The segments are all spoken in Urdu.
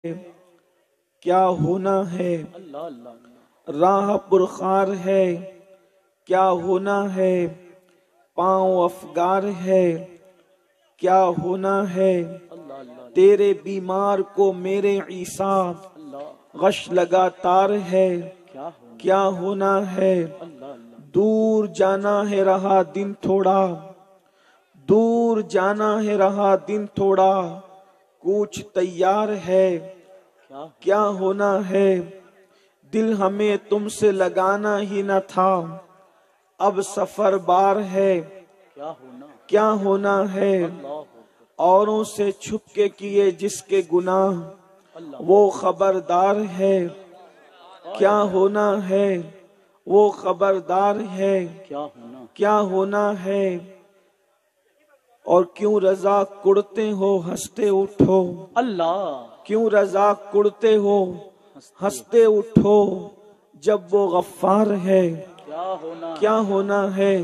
کیا ہونا ہے، راہ پرخار ہے کیا ہونا ہے، پاؤں افگار ہے کیا ہونا ہے، تیرے بیمار کو میرے عیسیٰ غش لگاتار ہے کیا ہونا ہے، دور جانا ہے رہا دن تھوڑا، دور جانا ہے رہا دن تھوڑا، کوچ تیار ہے کیا ہونا ہے، دل ہمیں تم سے لگانا ہی نہ تھا، اب سفر بار ہے کیا ہونا ہے، اوروں سے چھپ کے کیے جس کے گناہ وہ خبردار ہے کیا ہونا ہے، وہ خبردار ہے کیا ہونا ہے، اور کیوں رضا کڑتے ہو ہنستے اٹھو، کیوں رضا کڑتے ہو ہنستے اٹھو، جب وہ غفار ہے کیا ہونا ہے،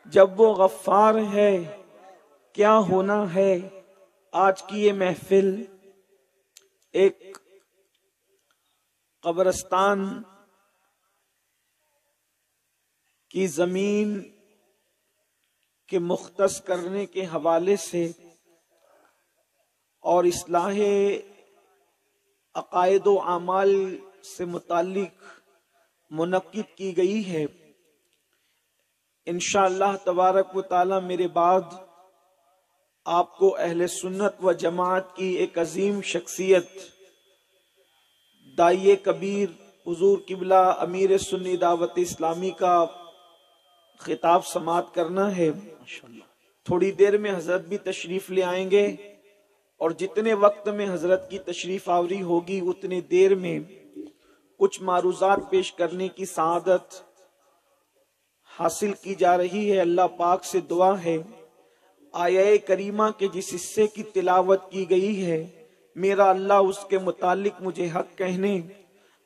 جب وہ غفار ہے کیا ہونا ہے۔ آج کی یہ محفل ایک قبرستان کی زمین کے مختص کرنے کے حوالے سے اور اصلاح عقائد و اعمال سے متعلق منعقد کی گئی ہے۔ انشاءاللہ تبارک و تعالی میرے بعد آپ کو اہل سنت و جماعت کی ایک عظیم شخصیت داعیہ کبیر حضور قبلہ امیر سنی دعوت اسلامی کا خطاب سماعت کرنا ہے۔ تھوڑی دیر میں حضرت بھی تشریف لے آئیں گے، اور جتنے وقت میں حضرت کی تشریف آوری ہوگی اتنے دیر میں کچھ معروضات پیش کرنے کی سعادت حاصل کی جا رہی ہے۔ اللہ پاک سے دعا ہے آیہ کریمہ کے جس حصے کی تلاوت کی گئی ہے، میرا اللہ اس کے متعلق مجھے حق کہنے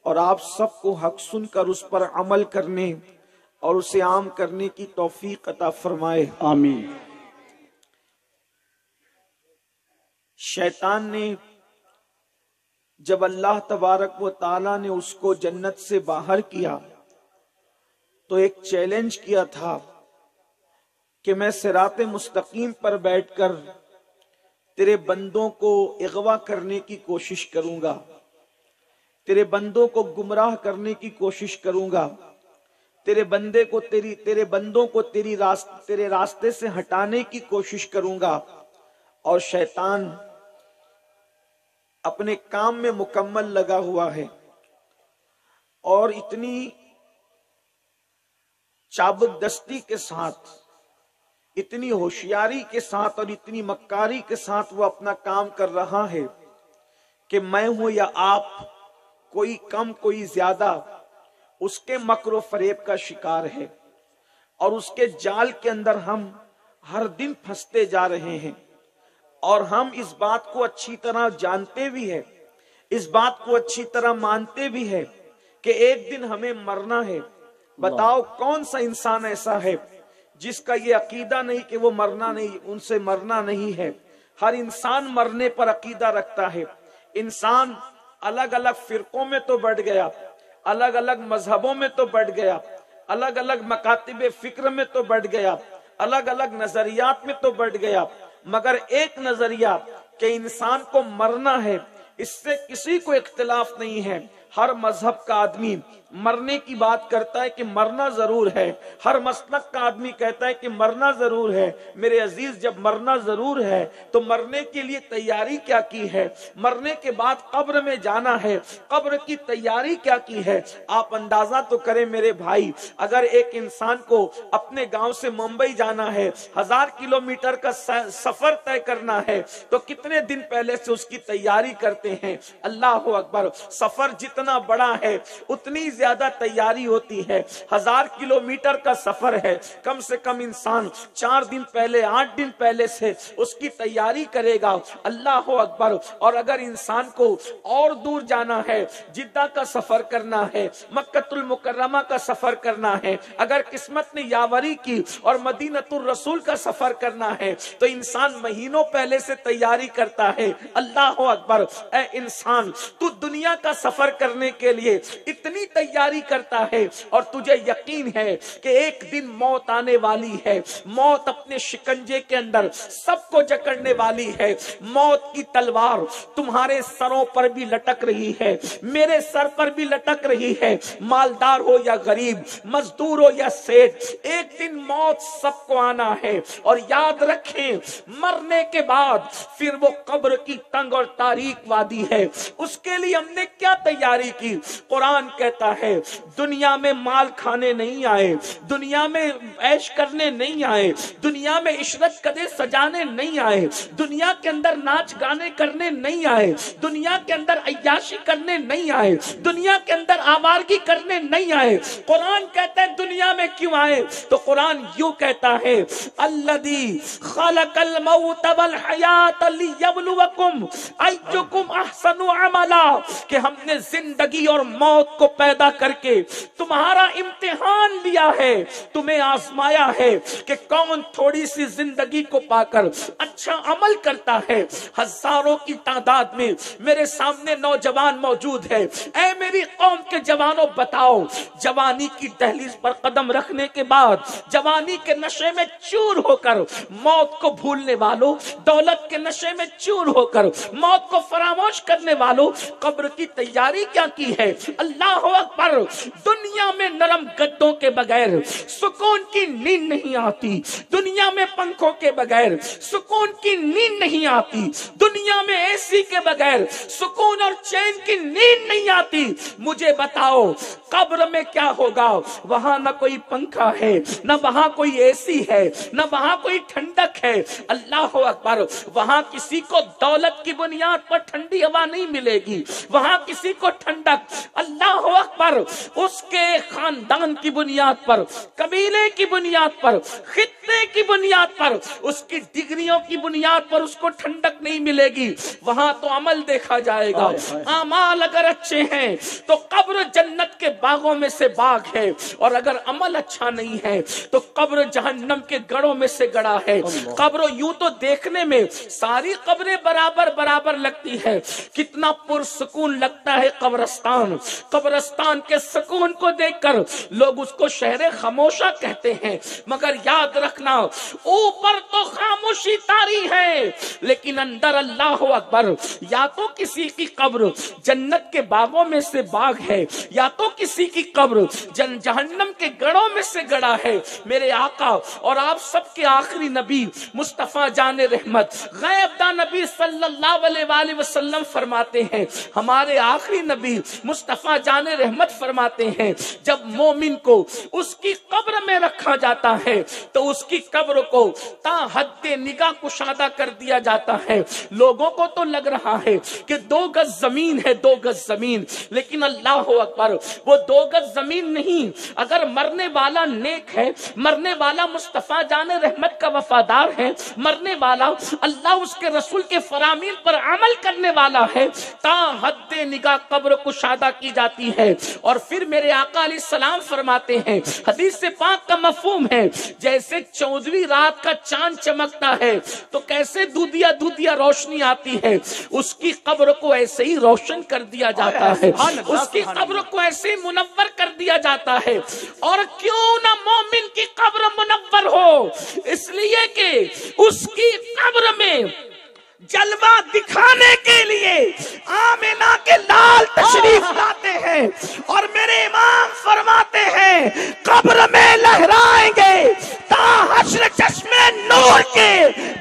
اور آپ سب کو حق سن کر اس پر عمل کرنے اور اسے عام کرنے کی توفیق عطا فرمائے، آمین۔ شیطان نے جب اللہ تبارک و تعالی نے اس کو جنت سے باہر کیا تو ایک چیلنج کیا تھا کہ میں صراط مستقیم پر بیٹھ کر تیرے بندوں کو اغوا کرنے کی کوشش کروں گا، تیرے بندوں کو گمراہ کرنے کی کوشش کروں گا، تیرے بندوں کو تیرے راستے سے ہٹانے کی کوشش کروں گا، اور شیطان اپنے کام میں مکمل لگا ہوا ہے، اور اتنی چابک دستی کے ساتھ، اتنی ہوشیاری کے ساتھ اور اتنی مکاری کے ساتھ وہ اپنا کام کر رہا ہے کہ میں ہوں یا آپ، کوئی کم کوئی زیادہ اس کے مکر و فریب کا شکار ہے، اور اس کے جال کے اندر ہم ہر دن پھنستے جا رہے ہیں، اور ہم اس بات کو اچھی طرح جانتے بھی ہیں، اس بات کو اچھی طرح مانتے بھی ہیں کہ ایک دن ہمیں مرنا ہے۔ بتاؤ کون سا انسان ایسا ہے جس کا یہ عقیدہ نہیں کہ وہ مرنا نہیں، ان سے مرنا نہیں ہے۔ ہر انسان مرنے پر عقیدہ رکھتا ہے۔ انسان الگ الگ فرقوں میں تو بٹ گیا، الگ الگ مذہبوں میں تو بٹ گیا، الگ الگ مکاتب فکر میں تو بٹ گیا، الگ الگ نظریات میں تو بٹ گیا، مگر ایک نظریہ کہ انسان کو مرنا ہے، اس سے کسی کو اختلاف نہیں ہے۔ ہر مذہب کا آدمی مرنے کی بات کرتا ہے کہ مرنا ضرور ہے، ہر مسلک کا آدمی کہتا ہے کہ مرنا ضرور ہے۔ میرے عزیز، جب مرنا ضرور ہے تو مرنے کے لیے تیاری کیا کی ہے؟ مرنے کے بعد قبر میں جانا ہے، قبر کی تیاری کیا کی ہے؟ آپ اندازہ تو کریں میرے بھائی، اگر ایک انسان کو اپنے گاؤں سے ممبئی جانا ہے، 1000 کلومیٹر کا سفر طے کرنا ہے، تو کتنے دن پہلے سے اس کی تیاری کرتے ہیں؟ اللہ اکبر۔ سفر جتنا جتنا بڑا ہے اتنی زیادہ تیاری ہوتی ہے. 1000 کلومیٹر کا سفر ہے, کم سے کم انسان 4 دن پہلے 8 دن پہلے سے اس کی تیاری کرے گا. اللہ اکبر. اور اگر انسان کو اور دور جانا ہے, جدہ کا سفر کرنا ہے, مکہ المکرمہ کا سفر کرنا ہے, اگر قسمت نے یاوری کی اور مدینۃ الرسول کا سفر کرنا ہے تو انسان مہینوں پہلے سے تیاری کرتا ہے. اللہ اکبر. اے انسان, تو دنیا کا سفر کرنے کے لیے اتنی تیاری کرتا ہے اور تجھے یقین ہے کہ ایک دن موت آنے والی ہے, موت اپنے شکنجے کے اندر سب کو جکڑنے والی ہے. موت کی تلوار تمہارے سروں پر بھی لٹک رہی ہے, میرے سر پر بھی لٹک رہی ہے. مالدار ہو یا غریب, مزدور ہو یا سیٹ, ایک دن موت سب کو آنا ہے. اور یاد رکھیں, مرنے کے بعد پھر وہ قبر کی تنگ اور تاریک وادی ہے. اس کے لیے ہم نے کیا تیاری کی؟ قرآن کہتا ہے دنیا میں مال کھانے نہیں آئے, دنیا میں عیش کرنے نہیں آئے, دنیا میں عشرت قدے سجانے نہیں آئے, دنیا کے اندر ناچ گانے کرنے نہیں آئے, دنیا کے اندر عیاشی کرنے نہیں آئے, دنیا کے اندر آوارگی کرنے نہیں آئے. قرآن کہتا ہے دنیا میں کیوں آئے؟ تو قرآن یوں کہتا ہے الذی خلق الموت والحیات لیبلوکم ایکم احسن عملا, کہ ہم نے زندگی اور موت کو پیدا کر کے تمہارا امتحان لیا ہے, تمہیں آزمایا ہے کہ کون تھوڑی سی زندگی کو پا کر اچھا عمل کرتا ہے. ہزاروں کی تعداد میں میرے سامنے نوجوان موجود ہے. اے میری قوم کے جوانوں, بتاؤ, جوانی کی دہلیز پر قدم رکھنے کے بعد, جوانی کے نشے میں چور ہو کر موت کو بھولنے والوں, دولت کے نشے میں چور ہو کر موت کو فراموش کرنے والوں, قبر کی تیاری کیا کی ہے؟ اللہ اکبر. دنیا میں نرم گدوں کے بغیر سکون کی نیند نہیں آتی, دنیا میں پنکھوں کے بغیر سکون کی نیند نہیں آتی, دنیا میں اے سی کے بغیر سکون اور چین کی نیند نہیں آتی. مجھے بتاؤ قبر میں کیا ہوگا؟ وہاں نہ کوئی پنکھا ہے, نہ وہاں کوئی اے سی ہے, نہ وہاں کوئی ٹھنڈک ہے. اللہ اکبر. وہاں کسی کو دولت کی بنیاد پر ٹھنڈی ہوا نہیں ملے گی, وہاں کسی کو ٹھنڈک, اللہ اکبر, اس کے خاندان کی بنیاد پر, قبیلے کی بنیاد پر, خطے کی بنیاد پر, اس کی ڈگریوں کی بنیاد پر اس کو ٹھنڈک نہیں ملے گی. وہاں تو عمل دیکھا جائے گا. اعمال اگر اچھے ہیں تو قبر جنت کے باغوں میں سے باغ ہے, اور اگر عمل اچھا نہیں ہے تو قبر جہنم کے گڑھوں میں سے گڑھا ہے. قبر یوں تو دیکھنے میں ساری قبریں برابر برابر لگتی ہے, کتنا پرسکون لگتا ہے قبرستان. قبرستان کے سکون کو دیکھ کر لوگ اس کو شہر خاموشہ کہتے ہیں, مگر یاد رکھنا اوپر تو خاموشی طاری ہے لیکن اندر اللہ اکبر. یا تو کسی کی قبر جنت کے باغوں میں سے باغ ہے, یا تو کسی کی قبر جہنم کے گڑھوں میں سے گڑھا ہے. میرے آقا اور آپ سب کے آخری نبی مصطفیٰ جان رحمت غیب داں نبی صلی اللہ علیہ وآلہ وسلم فرماتے ہیں, ہمارے آخری نبی مصطفیٰ جان رحمت فرماتے ہیں جب مومن کو اس کی قبر میں رکھا جاتا ہے تو اس کی قبر کو تا حد نگاہ کشادہ کر دیا جاتا ہے. لوگوں کو تو لگ رہا ہے کہ 2 گز زمین ہے, 2 گز زمین, لیکن اللہ اکبر وہ 2 گز زمین نہیں. اگر مرنے والا نیک ہے, مرنے والا مصطفیٰ جان رحمت کا وفادار ہے, مرنے والا اللہ اس کے رسول کے فرامین پر عمل کرنے والا ہے, تا حد نگاہ قبر کشادہ کی جاتی ہے. اور پھر میرے آقا علیہ السلام فرماتے ہیں, حدیث سے پاک کا مفہوم ہے, جیسے 14ویں رات کا چاند چمکتا ہے تو کیسے دودھیا دودھیا روشنی آتی ہے, اس کی قبر کو ایسے ہی روشن کر دیا جاتا ہے, اس کی قبر کو ایسے ہی منور کر دیا جاتا ہے. اور کیوں نہ مومن کی قبر منور ہو, اس لیے کہ اس کی قبر میں جلوہ دکھانے کے لیے آمینہ کے لال تشریف لاتے ہیں, اور میرے امام فرماتے ہیں قبر میں لہرائیں گے تا حشر چشمے نور کے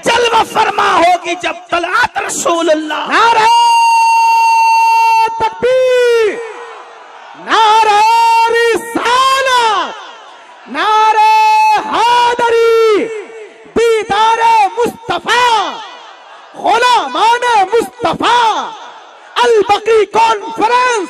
جلوہ فرما ہوگی جب طلعت رسول اللہ. نعرہ تکبیر, نعرہ رسالت, نعرہ حیدری, دیدار مصطفیٰ, غلامان مصطفیٰ, البقی کانفرنس,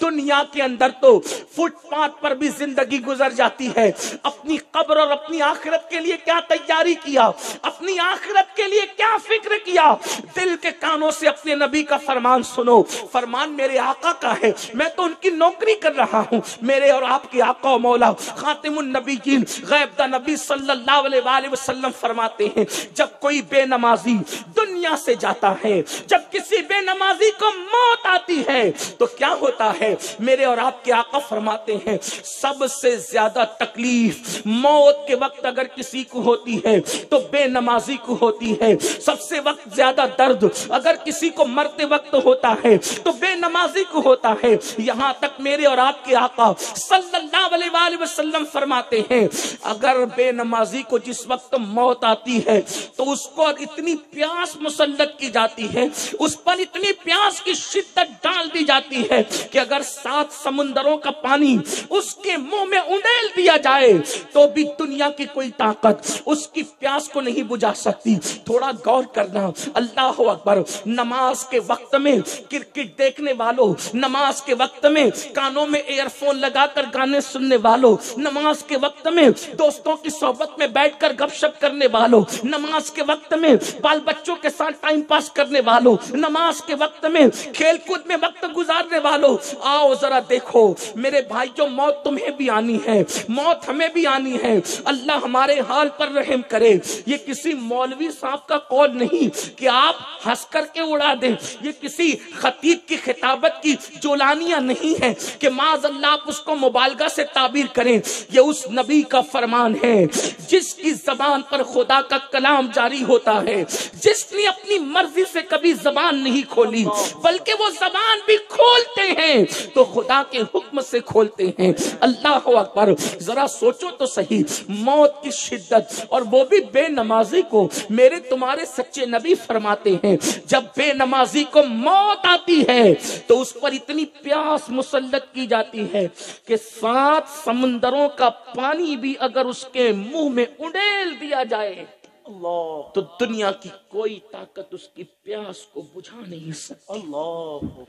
دنیا کے اندر تو فٹ پاتھ پر بھی زندگی گزر جاتی ہے، اپنی قبر اور اپنی آخرت کے لیے کیا تیاری کیا، اپنی آخرت کے لیے کیا فکر کیا؟ دل کے کانوں سے اپنے نبی کا فرمان سنو، فرمان میرے آقا کا ہے، میں تو ان کی نوکری کر رہا ہوں۔ میرے اور آپ کے آقا و مولا خاتم النبیین غیب دا نبی صلی اللہ علیہ وآلہ وسلم فرماتے ہیں جب کوئی بے نمازی دنیا سے جاتا ہے، جب کسی بے نمازی کو موت آتی ہے تو کیا ہوتا ہے؟ میرے اور آپ کے آقا فرماتے ہیں سب سے زیادہ تکلیف موت کے وقت اگر کسی کو ہوتی ہے تو بے نمازی کو ہوتی ہے، سب سے وقت زیادہ درد اگر کسی کو مرتے وقت ہوتا ہے تو بے نمازی کو ہوتا ہے۔ یہاں تک میرے اور آپ کے آقا صلی اللہ علیہ وآلہ وسلم فرماتے ہیں اگر بے نمازی کو جس وقت موت آتی ہے تو اس کو اتنی پیاس مسلط کی جاتی ہے، اس پر اتنی پیاس کی شدت ڈال دی جاتی ہے کہ اگر 7 سمندروں کا پانی اس کے منہ میں انڈیل دیا جائے تو بھی دنیا کی کوئی طاقت اس کی پیاس کو نہیں بجھا سکتی۔ تھوڑا غور کرنا، اللہ اکبر، نماز کے وقت میں کرکٹ دیکھنے والوں، نماز کے وقت میں کانوں میں ایئر فون لگا کر گانے سننے والوں، نماز کے وقت میں دوستوں کی صحبت میں بیٹھ کر گپ شپ کرنے والوں، نماز کے وقت میں بال بچوں کے ساتھ ٹائم پاس کرنے والوں، نماز کے وقت میں کھیل کود میں وقت گزارنے والوں، آؤ ذرا دیکھو میرے بھائی، جو موت تمہیں بھی آنی ہے، موت ہمیں بھی آنی ہے، اللہ ہمارے حال پر رحم کرے۔ یہ کسی مولوی صاحب کا قول نہیں کہ آپ ہنس کر کے اڑا دیں، یہ کسی خطیب کی خطابت کی جولانیاں نہیں ہے کہ معاذ اللہ آپ اس کو مبالغہ سے تعبیر کریں، یہ اس نبی کا فرمان ہے جس کی زبان پر خدا کا کلام جاری ہوتا ہے، جس نے اپنی مرضی سے کبھی زبان نہیں کھولی بلکہ وہ زبان بھی کھولتے ہیں تو خدا کے حکم سے کھولتے ہیں۔ اللہ اکبر، ذرا سوچو تو صحیح، موت کی شدت، اور وہ بھی بے نمازی کو۔ میرے تمہارے سچے نبی فرماتے ہیں جب بے نمازی کو موت آتی ہے تو اس پر اتنی پیاس مسلط کی جاتی ہے کہ 7 سمندروں کا پانی بھی اگر اس کے منہ میں انڈیل دیا جائے اللہ تو دنیا کی کوئی طاقت اس کی پیاس کو بجھا نہیں سکتی۔ اللہ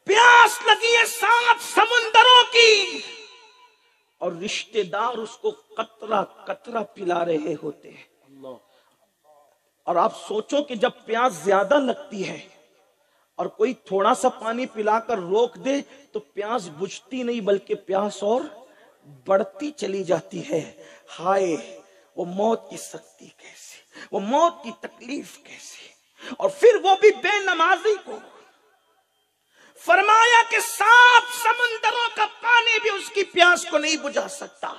پیاس لگی ہے 7 سمندروں کی اور رشتہ دار اس کو قطرہ قطرہ پلا رہے ہوتے ہیں۔ اور آپ سوچو کہ جب پیاس زیادہ لگتی ہے اور کوئی تھوڑا سا پانی پلا کر روک دے تو پیاس بجھتی نہیں بلکہ پیاس اور بڑھتی چلی جاتی ہے۔ ہائے وہ موت کی سختی کیسی، وہ موت کی تکلیف کیسی، اور پھر وہ بھی بے نمازی کو فرمایا کہ 7 سمندروں کا پانی بھی اس کی پیاس کو نہیں بجھا سکتا۔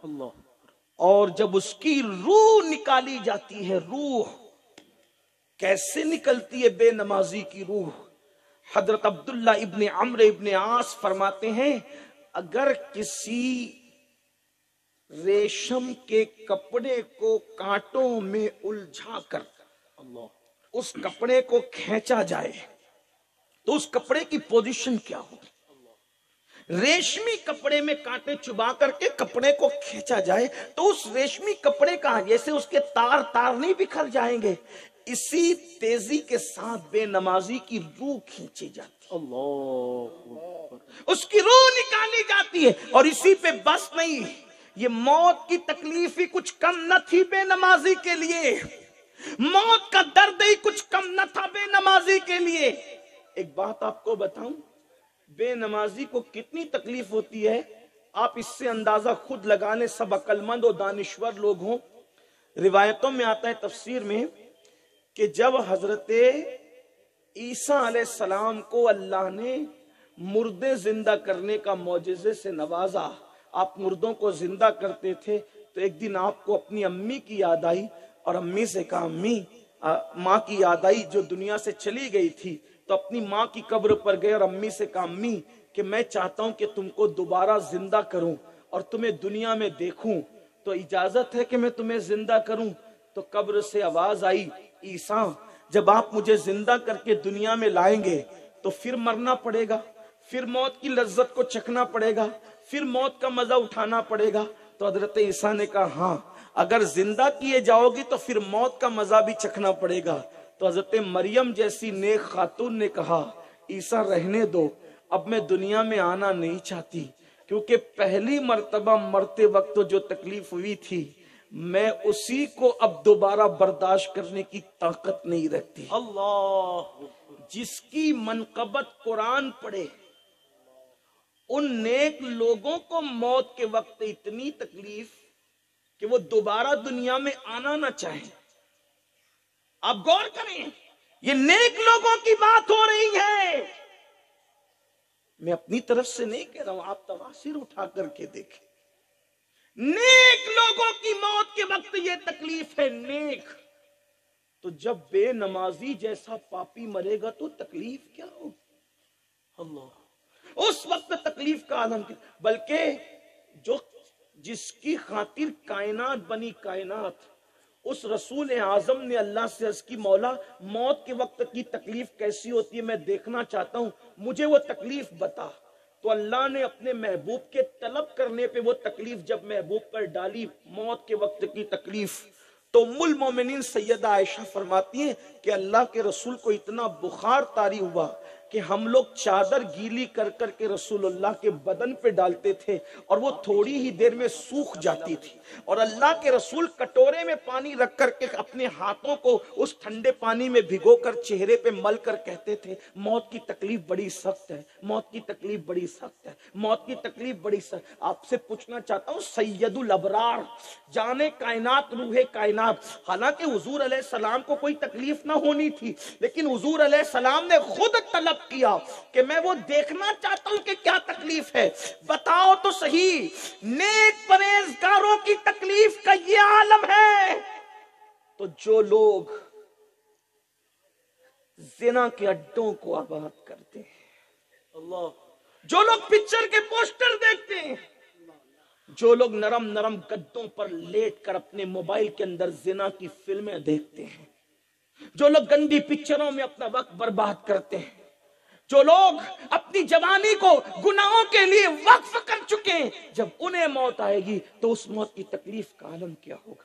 اللہ، اور جب اس کی روح نکالی جاتی ہے، روح کیسے نکلتی ہے بے نمازی کی روح؟ حضرت عبداللہ ابن عمرو ابن عاص فرماتے ہیں اگر کسی ریشم کے کپڑے کو کانٹوں میں الجھا کر اس کپڑے کو کھینچا جائے تو اس کپڑے کی پوزیشن کیا ہو؟ ریشمی کپڑے میں کانٹے چبا کر کے کپڑے کو کھینچا جائے تو اس ریشمی کپڑے کا جیسے اس کے تار تار نہیں بکھر جائیں گے، اسی تیزی کے ساتھ بے نمازی کی روح کھینچی جاتی، اللہ اس کی روح نکالی جاتی ہے۔ اور اسی پہ بس نہیں، یہ موت کی تکلیف ہی کچھ کم نہ تھی بے نمازی کے لیے، موت کا درد ہی کچھ کم نہ تھا بے نمازی کے لیے۔ ایک بات آپ کو بتاؤں، بے نمازی کو کتنی تکلیف ہوتی ہے آپ اس سے اندازہ خود لگا لیں، سب عقل مند و دانشور لوگ ہوں۔ روایتوں میں آتا ہے تفسیر میں کہ جب حضرت عیسیٰ علیہ السلام کو اللہ نے مردے زندہ کرنے کا معجزے سے نوازا، آپ مردوں کو زندہ کرتے تھے، تو ایک دن آپ کو اپنی امی کی یاد آئی اور امی سے کہا، امی، ماں کی یاد آئی جو دنیا سے چلی گئی تھی، تو اپنی ماں کی قبر پر گئے اور امی سے کہا، امی کہ میں چاہتا ہوں کہ تم کو دوبارہ زندہ کروں اور تمہیں دنیا میں دیکھوں، تو اجازت ہے کہ میں تمہیں زندہ کروں؟ تو قبر سے آواز آئی، عیسیٰ جب آپ مجھے زندہ کر کے دنیا میں لائیں گے تو پھر مرنا پڑے گا، پھر موت کی لذت کو چکھنا پڑے گا، پھر موت کا مزہ اٹھانا پڑے گا۔ تو حضرت عیسیٰ نے کہا، ہاں اگر زندہ کیے جاؤ گی تو پھر موت کا مزہ بھی چکھنا پڑے گا۔ تو حضرت مریم جیسی نیک خاتون نے کہا، عیسیٰ رہنے دو، اب میں دنیا میں آنا نہیں چاہتی، کیونکہ پہلی مرتبہ مرتے وقت جو تکلیف ہوئی تھی میں اسی کو اب دوبارہ برداشت کرنے کی طاقت نہیں رکھتی۔ اللہ، جس کی منقبت قرآن پڑھے ان نیک لوگوں کو موت کے وقت اتنی تکلیف کہ وہ دوبارہ دنیا میں آنا نہ چاہیں۔ آپ غور کریں، یہ نیک لوگوں کی بات ہو رہی ہے، میں اپنی طرف سے نہیں کہہ رہا ہوں، آپ تواصر اٹھا کر کے دیکھیں۔ نیک لوگوں کی موت کے وقت یہ تکلیف ہے، نیک تو جب بے نمازی جیسا پاپی مرے گا تو تکلیف کیا ہوگی؟ اللہ، اس وقت تکلیف کا عالم کیا، بلکہ جس کی خاطر کائنات بنی، کائنات اس رسول اعظم نے اللہ سے عرض کی، مولا موت کے وقت کی تکلیف کیسی ہوتی ہے میں دیکھنا چاہتا ہوں، مجھے وہ تکلیف بتا۔ تو اللہ نے اپنے محبوب کے طلب کرنے پہ وہ تکلیف جب محبوب پر ڈالی، موت کے وقت کی تکلیف، تو ام المومنین سیدہ عائشہ فرماتی ہیں کہ اللہ کے رسول کو اتنا بخار طاری ہوا کہ ہم لوگ چادر گیلی کر کر کے رسول اللہ کے بدن پہ ڈالتے تھے اور وہ تھوڑی ہی دیر میں سوکھ جاتی تھی، اور اللہ کے رسول کٹورے میں پانی رکھ کر کے اپنے ہاتھوں کو اس ٹھنڈے پانی میں بھگو کر چہرے پہ مل کر کہتے تھے، موت کی تکلیف بڑی سخت ہے، موت کی تکلیف بڑی سخت ہے، موت کی تکلیف بڑی سخت۔ آپ سے پوچھنا چاہتا ہوں، سید الابرار، جانے کائنات، روح کائنات، حالانکہ حضور علیہ السلام کو کوئی تکلیف نہ ہونی تھی، لیکن حضور علیہ السلام نے خود طلب کیا کہ میں وہ دیکھنا چاہتا ہوں کہ کیا تکلیف ہے، بتاؤ تو صحیح۔ نیک پرہیزگاروں کی تکلیف کا یہ عالم ہے۔ تو جو لوگ زنا کے اڈوں کو آباد کرتے ہیں، اللہ، جو لوگ پکچر کے پوسٹر دیکھتے ہیں، جو لوگ نرم نرم گدوں پر لیٹ کر اپنے موبائل کے اندر زنا کی فلمیں دیکھتے ہیں، جو لوگ گندی پکچروں میں اپنا وقت برباد کرتے ہیں، جو لوگ اپنی جوانی کو گناہوں کے لیے وقف کر چکے ہیں، جب انہیں موت آئے گی تو اس موت کی تکلیف کا عالم کیا ہوگا؟